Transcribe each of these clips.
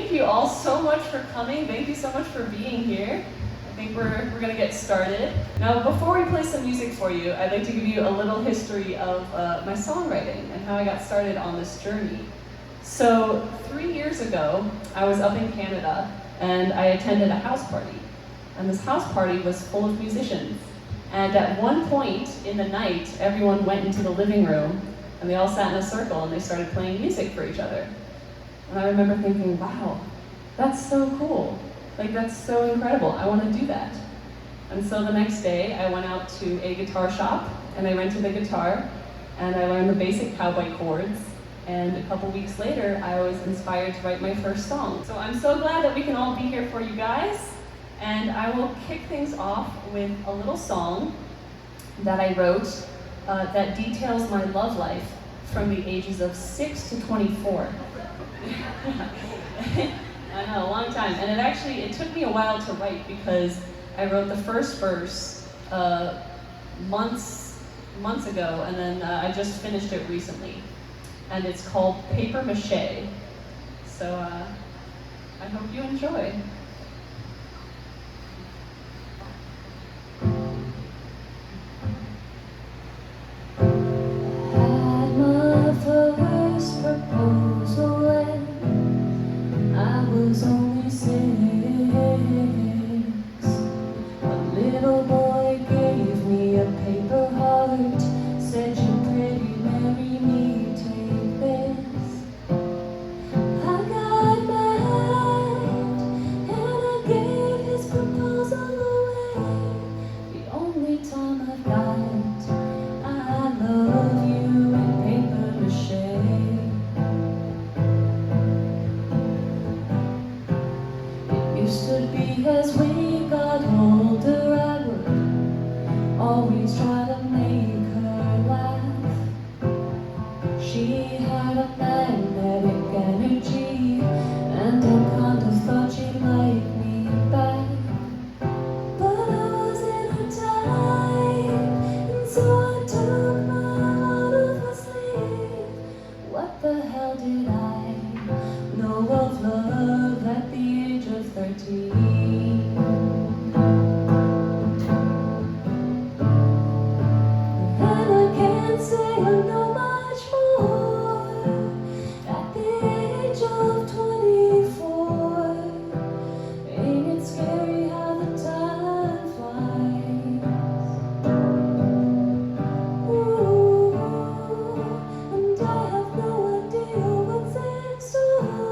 thank you all so much for coming. Thank you so much for being here. I think we're going to get started. Now, before we play some music for you, I'd like to give you a little history of my songwriting and how I got started on this journey. So 3 years ago, I was up in Canada and I attended a house party. And this house party was full of musicians. And at one point in the night, everyone went into the living room and they all sat in a circle and they started playing music for each other. And I remember thinking, wow, that's so cool. Like, that's so incredible. I want to do that. And so the next day, I went out to a guitar shop and I rented a guitar and I learned the basic cowboy chords. And a couple weeks later, I was inspired to write my first song. So I'm so glad that we can all be here for you guys. And I will kick things off with a little song that I wrote that details my love life from the ages of 6 to 24. I know, a long time. And it took me a while to write because I wrote the first verse months ago, and then I just finished it recently. And it's called Paper Mache. So I hope you enjoy. Proposal when I was only 6. A little boy gave me a paper heart, said you pretty marry me, take this. I got mad and I gave his proposal away. The only time I've got I love you in paper mache. Should be as we got older, I would always try to make her laugh. She had a magnetic energy, and I kind of thought she'd like me back. But I wasn't her type, and so I took my heart off my sleeve. What the hell did I know of love at the age of 13? And I can't say I know much more at the age of 24. Ain't it scary how the time flies? Ooh, and I have no idea what's in store.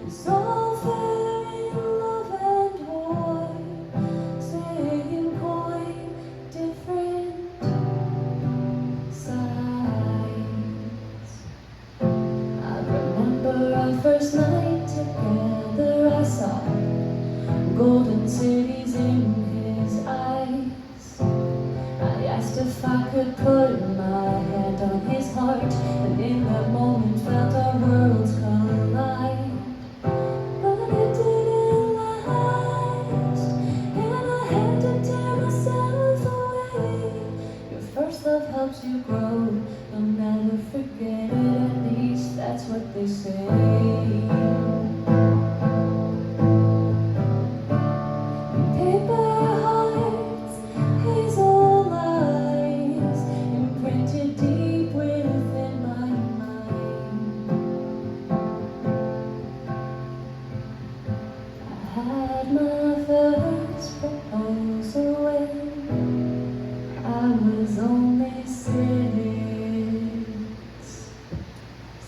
It's all fair in love and war, saying quite different sides. I remember our first night together, I saw golden cities in his eyes. I asked if I could put my hand on his heart, and in that moment felt our worlds collide. But it didn't last, and I had to tear myself away. Your first love helps you grow, you'll never forget it, at least that's what they say. Paper hearts, hazel eyes, imprinted deep within my mind. I had my first proposal when I was only 6.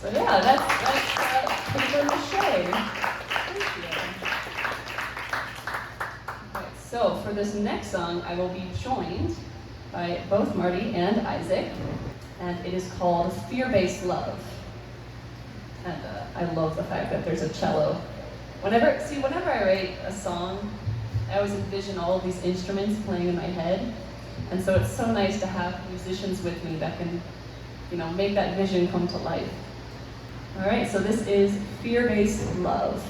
So yeah, that's Paper Mache. Thank you. Okay, so for this next song, I will be joined by both Marty and Isaac, and it is called Fear-Based Love. And I love the fact that there's a cello. Whenever I write a song, I always envision all of these instruments playing in my head, and so it's so nice to have musicians with me that can, make that vision come to life. All right, so this is Fear-Based Love.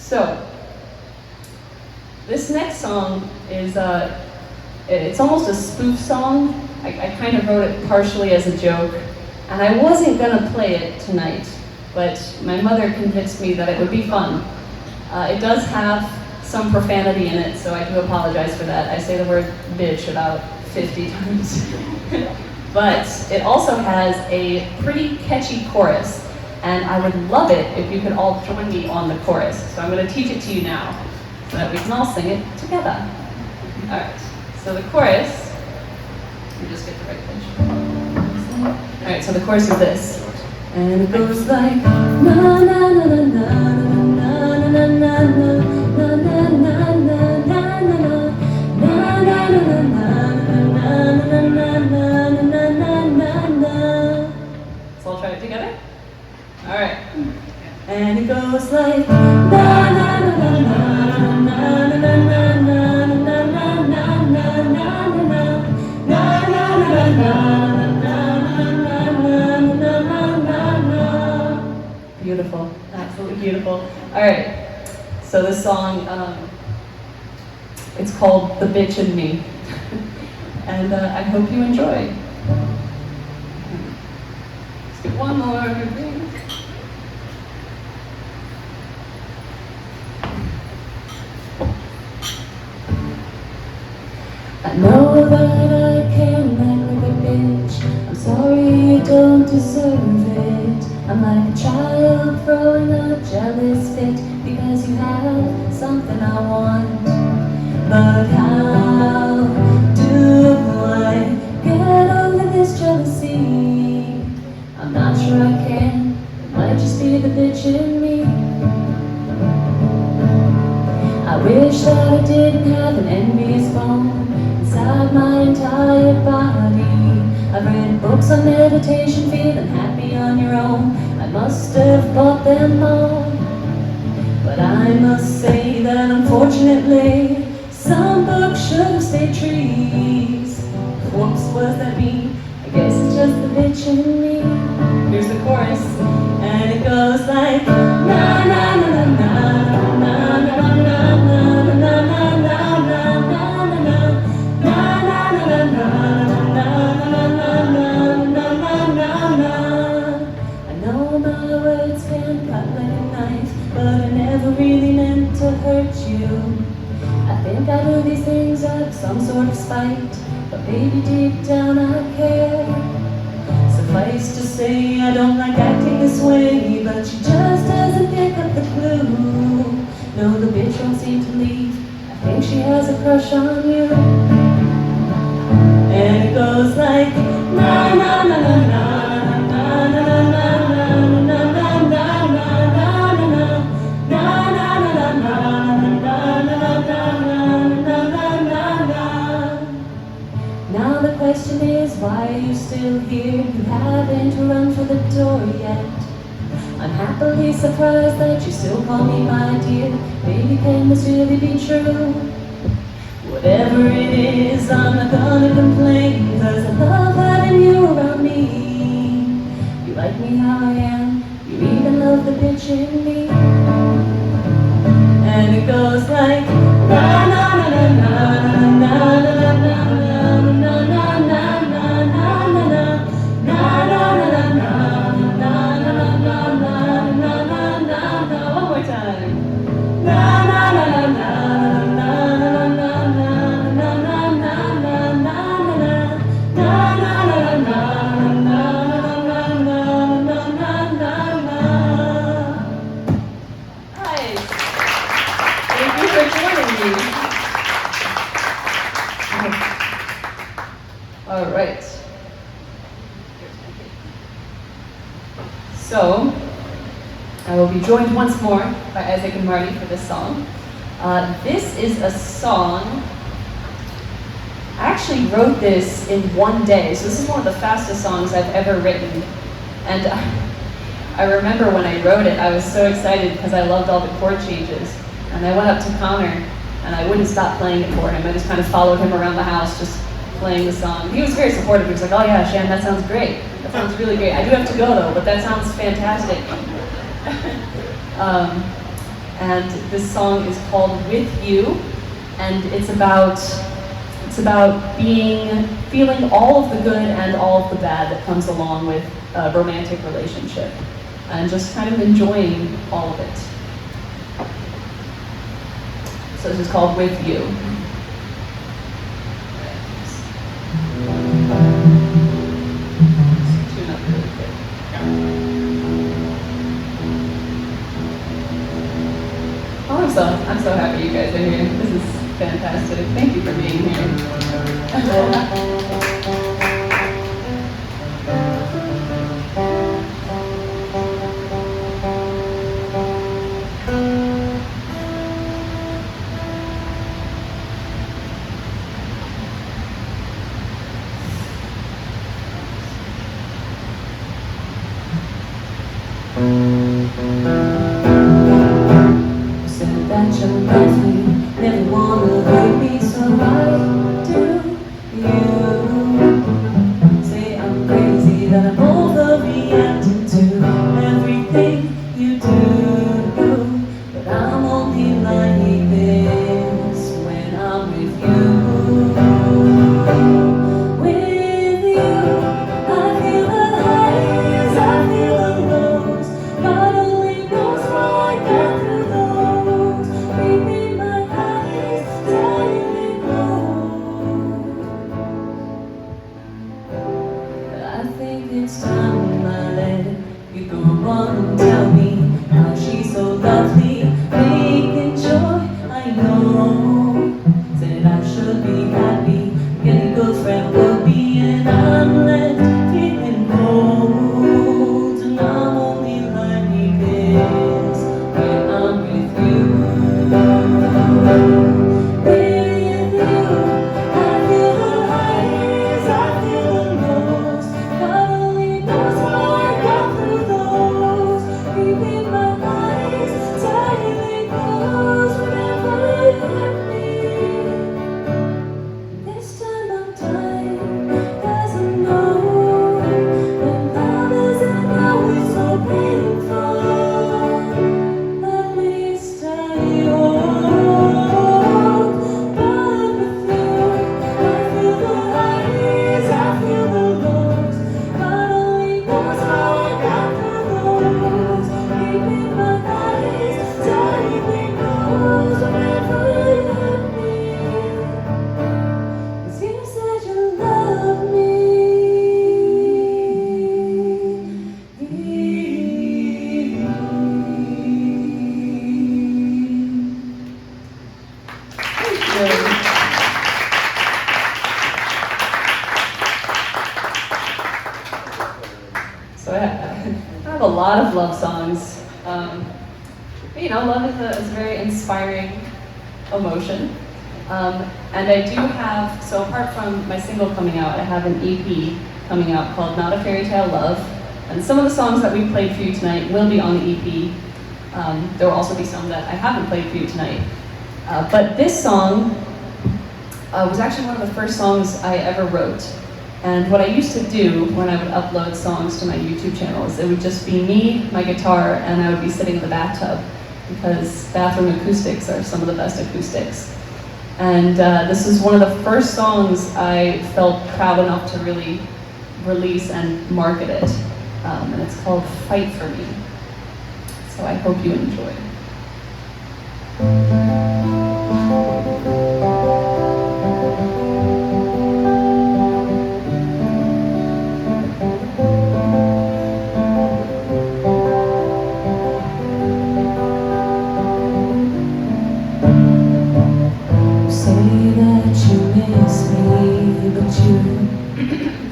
So, this next song is, it's almost a spoof song. I kind of wrote it partially as a joke, and I wasn't gonna play it tonight, but my mother convinced me that it would be fun. It does have some profanity in it, so I do apologize for that. I say the word bitch about 50 times. But it also has a pretty catchy chorus, and I would love it if you could all join me on the chorus. So I'm going to teach it to you now, so that we can all sing it together. All right, so the chorus, let me just get the right pitch. All right, so the chorus is this, and it goes like na na na na na na na na na na. So I'll try it together. All right, and it goes like na na na na na na na na. Beautiful, absolutely beautiful. All right, so this song, it's called "The Bitch in Me," and I hope you enjoy. Let's get one more. I know that I can act like a bitch. I'm sorry you don't deserve it. I'm like a child throwing a jealous fit because you have something I want. But how do I get over this jealousy? I'm not sure I can. It might just be the bitch in me. I wish that I didn't have an envious bone inside my entire body. I've read books on meditation, feeling happy on your own. I must have bought them all. But I must say that unfortunately, some books should have stayed trees. Whoops, what does that mean? I guess it's just the bitch in me. Here's the chorus, and it goes like na na na na na na na na na na na. I know my words can cut like a knife, but I never really meant to hurt you. I think I do these things out of some sort of spite, but baby, deep down I care. Suffice to say, I don't like acting this way, but she just doesn't pick up the clue. No, the bitch won't seem to leave. I think she has a crush on you. And it goes like na na na na na na na na na na na. Now the question is, why are you still here? You haven't run for the door yet. I'm happily surprised that you still call me my dear. Baby, can this really be true? Whatever it is, I'm not gonna complain, cause I love having you around me. You like me how I am, you even love the bitch in me. And it goes like na na na na na na na na na na na na. One more time. Na na na na na na na na na. Nice. Thank you for joining me. All right. So, I will be joined once more by Isaac and Marty for this song. This is a song, I actually wrote this in one day, so this is one of the fastest songs I've ever written. And I remember when I wrote it, I was so excited because I loved all the chord changes. And I went up to Connor, and I wouldn't stop playing it for him. I just kind of followed him around the house, just playing the song. He was very supportive. He was like, oh yeah, Shan, that sounds great. That sounds really great. I do have to go though, but that sounds fantastic. And this song is called With You, and it's about feeling all of the good and all of the bad that comes along with a romantic relationship, and just kind of enjoying all of it. So this is called With You. Tune up really quick. Oh, I'm so happy you guys are here. This is fantastic. Thank you for being here. Said that you love me, never wanna hurt me, so I do you. Say I'm crazy, that I'm overreacting to everything you do, but I'm only like this when I'm with you. With you, I feel the highs, I feel the lows. God only knows how I get through those. Baby, my eyes tightly closed. I think it's time I let you go on and tell me how she's so lovely, making joy. I know, said I should be happy, getting good friend would be, and I'm left feeling cold. And I'm only like this when I'm with you. With you, I feel the highs, I feel the lows. God only knows how I got through those. Keeping my eyes tightly closed whenever you hurt me. This time I'm tired, 'cause I know that love isn't always so painful. At least I hope. But with you, I feel the highs, I feel the lows. God only knows how I got through those. Keeping my eyes tightly closed whenever you hurt me. 'Cause you said you love me. Thank you. So I have a lot of love songs. But, you know, love is a very inspiring emotion. And I do have, so apart from my single coming out, I have an EP coming out called Not a Fairy Tale Love. And some of the songs that we played for you tonight will be on the EP. There will also be some that I haven't played for you tonight. But this song was actually one of the first songs I ever wrote. And what I used to do when I would upload songs to my YouTube channel is it would just be me, my guitar, and I would be sitting in the bathtub, because bathroom acoustics are some of the best acoustics. And this is one of the first songs I felt proud enough to really release and market it. And it's called Fight For Me. So I hope you enjoy.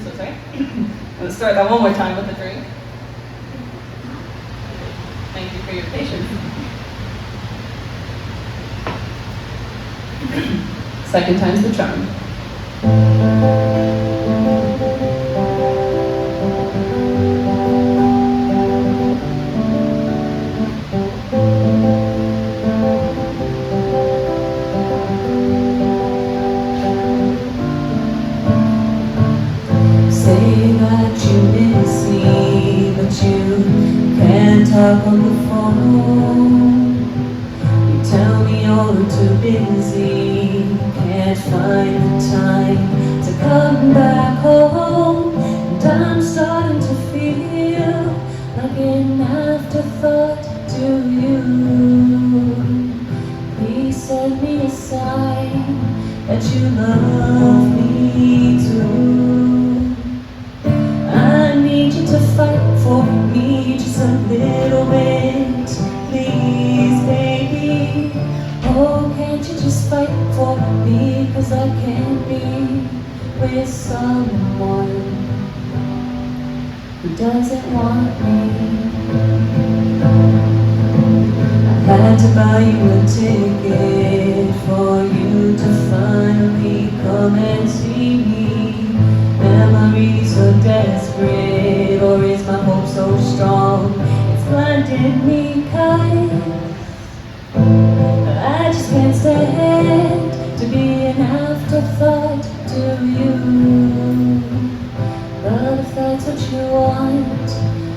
So sorry. I'm going to start that one more time with the drink. Thank you for your patience. Second time's the charm. Say that you miss me, but you can't talk on the phone. feel like an afterthought to you. Please send me a sign that you love me too. I need you to fight for me just a little bit, please, baby. Oh, can't you just fight for me, 'cause I can't be with someone who doesn't want me. I had to buy you a ticket for you to finally come and see me. Am I really so desperate, or is my hope so strong? It's blinded me, kind. I just can't stand to be an afterthought to you. But if that's what you want,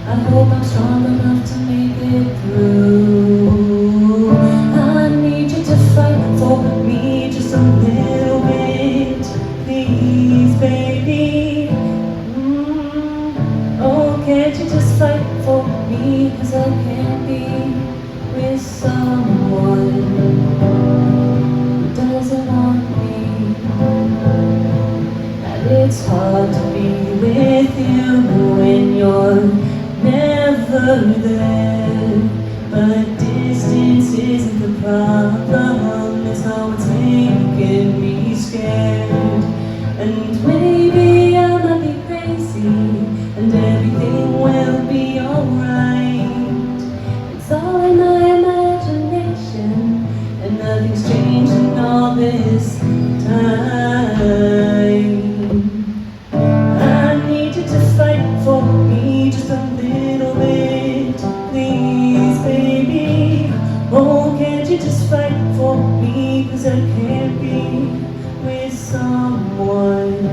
I hope I'm strong enough to make it through. I need you to fight for me just a little bit, please, baby. Oh, can't you just fight for me, 'cause I can't be with someone who doesn't want me. And it's hard to be with you when you're never there. But distance isn't the problem, it's how it's making me scared. And maybe I might be crazy, and everything will be alright. It's all in my imagination, and nothing's changed in all this time. I need you to fight for me just a little bit, please, baby. Oh, can't you just fight for me, 'cause I can't be with someone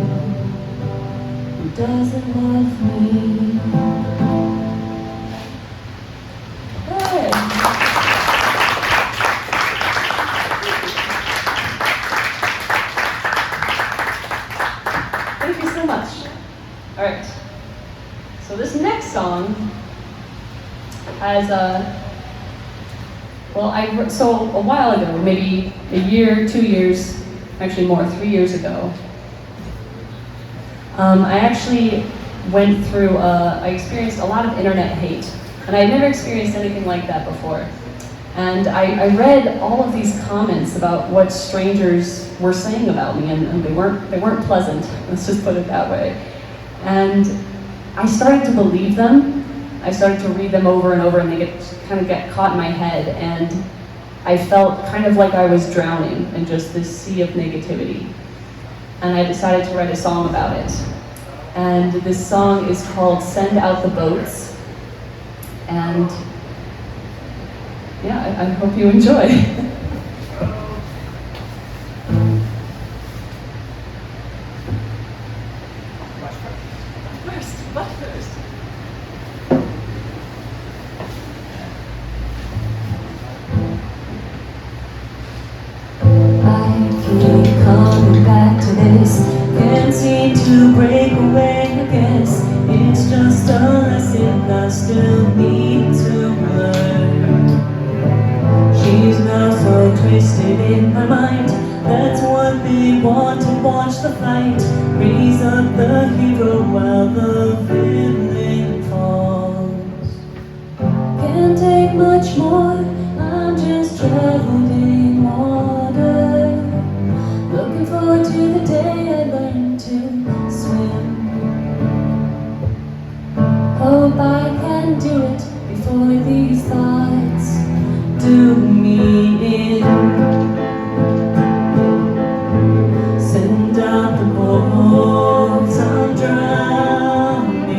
who doesn't love me. Hey. Thank you so much. All right. So this next song has so a while ago, maybe a year, 2 years, actually more, 3 years ago, I actually went through, I experienced a lot of internet hate, and I had never experienced anything like that before. And I read all of these comments about what strangers were saying about me, and they weren't pleasant, let's just put it that way. And I started to believe them. I started to read them over and over, and they kind of get caught in my head, and I felt kind of like I was drowning in just this sea of negativity. And I decided to write a song about it. And this song is called Send Out the Boats. And yeah, I hope you enjoy. What first? I keep coming back to this, can't seem to break away. I guess it's just a lesson I still need to learn. She's now so twisted in my mind, that's what they want to watch the fight, raise up the hero while the villain falls. Can't take much more, I'm just traveled in water, looking forward to the day I learn to swim. Hope I can do it before these thoughts do me in. Send out the boats, I'm drowning,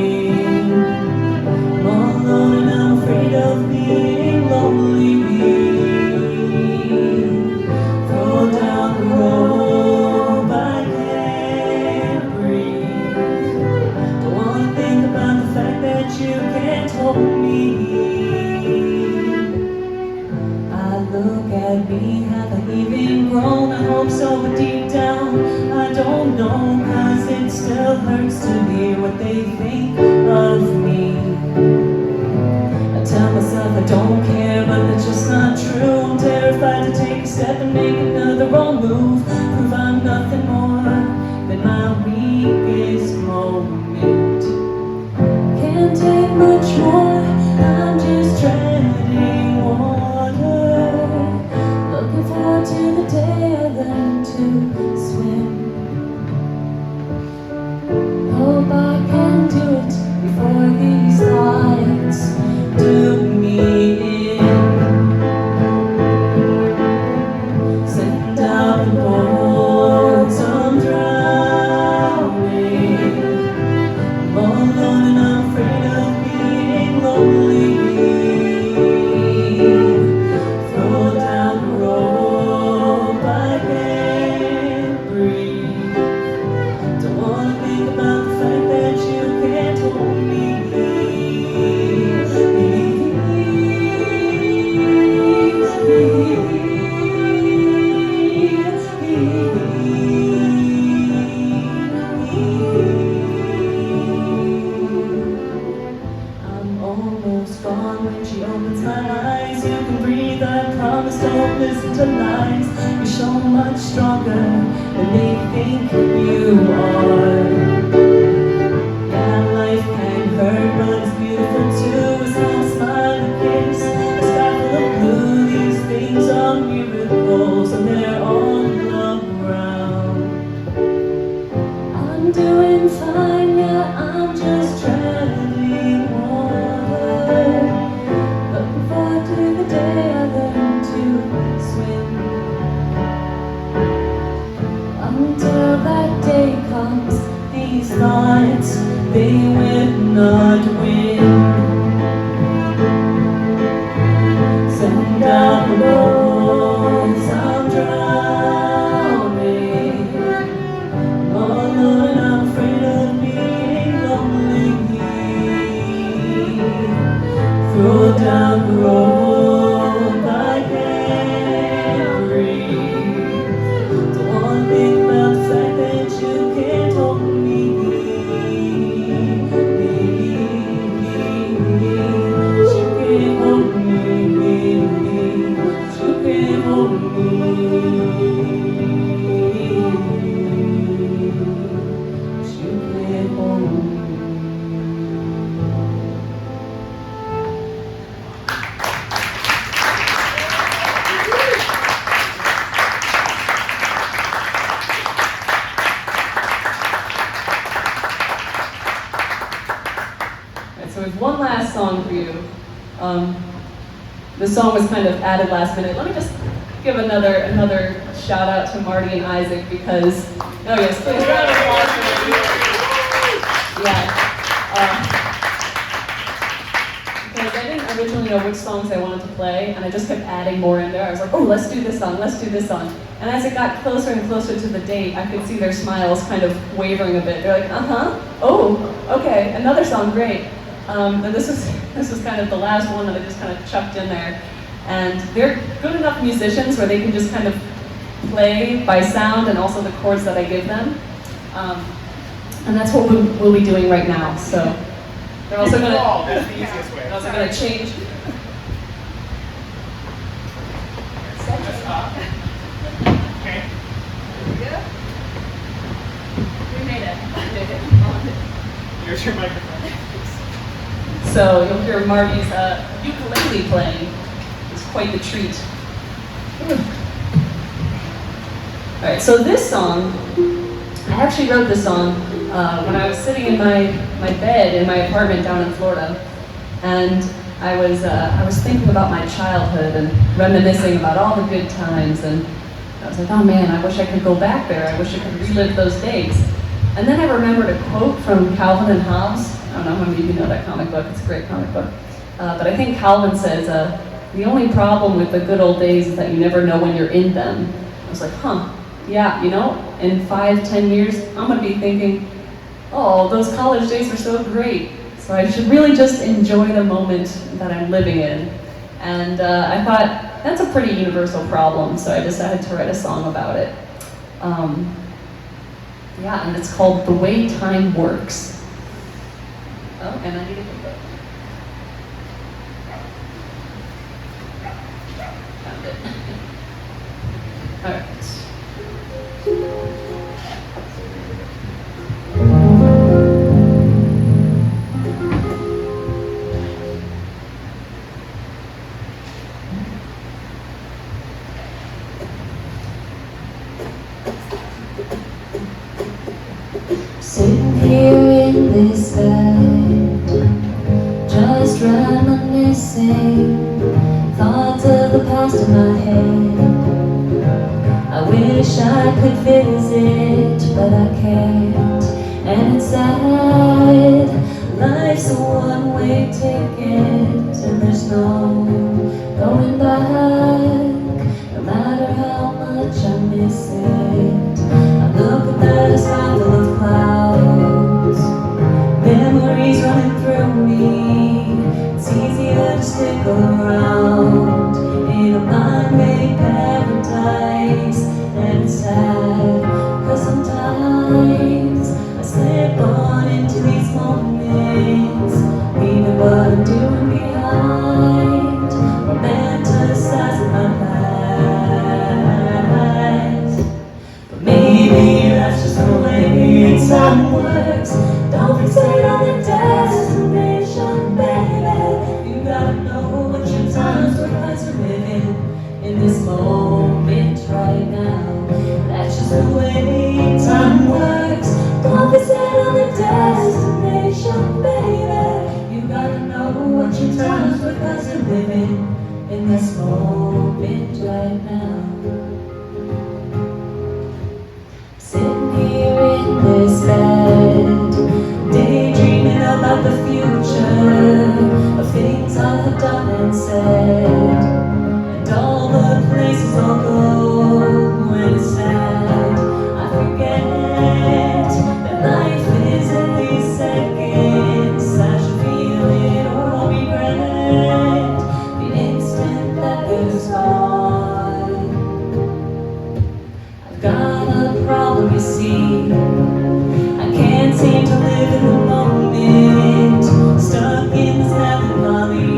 all alone and I'm afraid of being lonely. Throw down the rope, I can't breathe. Don't wanna think about the fact that you can't hold me. I look can't take much more. I'm just treading water, looking forward to the day I learn to swim. Hope I can do it before these thoughts do me in. Send down the boats, I'm drowning. I'm all alone and I'm afraid of being lonely. Throw down the rope, I can't breathe. Don't wanna think about the fact that you can't hold me. I'm almost gone when she opens my eyes. You can breathe, I promise, don't listen to lies. You're so much stronger than they think you are. Yeah, life can hurt, but it's beautiful too. It's not a smile, a kiss, a sky full of blue. These things are miracles, and they're all around. I'm doing fine, yeah, I'm just treading water, looking forward to the day I learn to swim. Until that day comes, these thoughts, they will not win. Send down the boats, I'm drowning. All alone, I'm afraid of being lonely. Throw down the rope, I can't breathe. Don't wanna think about the fact that you can't hold me. You can't hold me. You can't hold me. You can't hold me. Alright, so we have one last song for you. The song was kind of added last minute. Let me just give another shout out to Marty and Isaac because, oh yes, please round of applause for them. Yeah. Because I didn't originally know which songs I wanted to play, and I just kept adding more in there. I was like, oh, let's do this song, let's do this song. And as it got closer and closer to the date, I could see their smiles kind of wavering a bit. They're like, oh, okay, another song, great. But this was kind of the last one that I just kind of chucked in there. And they're good enough musicians where they can just kind of play by sound and also the chords that I give them. And that's what we'll be doing right now. So they're also going to That's the easiest way. they're also going to change. Just up. Okay. We made it. Here's your microphone. So you'll hear Marty's ukulele playing. It's quite the treat. All right, so this song, I actually wrote this song when I was sitting in my bed in my apartment down in Florida, and I was thinking about my childhood and reminiscing about all the good times, and I was like, oh man, I wish I could go back there. I wish I could relive those days. And then I remembered a quote from Calvin and Hobbes. I don't know how many of you know that comic book. It's a great comic book. But I think Calvin says, the only problem with the good old days is that you never know when you're in them. I was like, yeah, you know, in 5-10 years, I'm going to be thinking, oh, those college days were so great. So I should really just enjoy the moment that I'm living in. And I thought, that's a pretty universal problem, so I decided to write a song about it. Yeah, and it's called The Way Time Works. Oh, and I need a book. Found it. All right. the past in my head. I wish I could visit, but I can't. And it's sad, life's a one-way ticket, and there's no going back, no matter how much I miss it. I'm looking at a sky full of clouds, memories running through me. It's easier to stick around in a mind-made paradise. And it's sad, 'cause sometimes I slip on into these moments, leaving what I'm doing behind, romanticizing my past. But maybe that's just the way time works. Don't fixate on the destination, baby. You gotta know what your time's worth, 'cause you're living in this moment right now. That's just the way time works. Don't fixate on the destination, baby. You gotta know what your time's worth, 'cause you're living in this moment right now. Sitting here in this bed, daydreaming about the future, of things I have done and said, and all the places I'll go when it's sad. I forget that life is in these seconds. I should feel it or I'll regret the instant that is gone. I've got a problem, you see. I can't seem to live in the moment, stuck in this melancholy,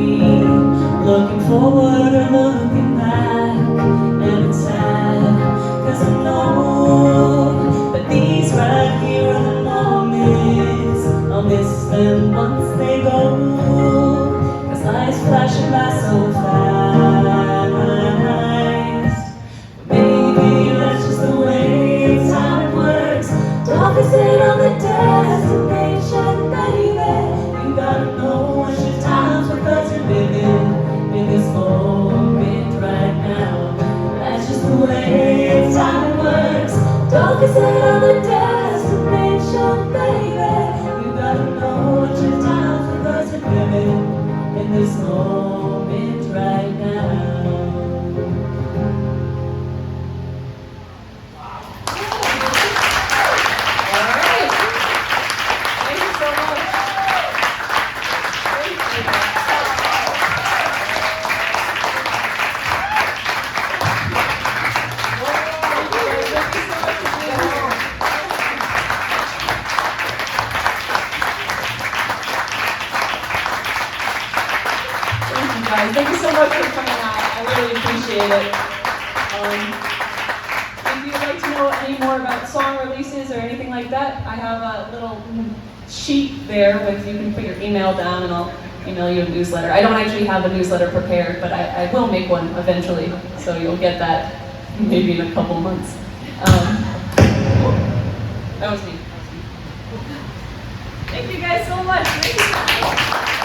looking forward or looking back. And it's sad, 'cause I know that these right here are the moments I'll miss them once they go, 'cause life's flashing by so fast. But maybe that's just the way time works. Don't fixate on the destination, baby. You gotta know what your time's worth, 'cause you're living in this moment right now. That's just the way time works. Don't fixate on the destination, baby. You gotta know what your time's worth, 'cause you're living in this moment right now. All right. Thank you so much. Thank you. Thank you so much for coming out. I really appreciate it. If you'd like to know any more about song releases or anything like that, I have a little sheet there with, you can put your email down and I'll email you a newsletter. I don't actually have a newsletter prepared, but I will make one eventually, so you'll get that maybe in a couple months. That was me. Thank you guys so much. Thank you.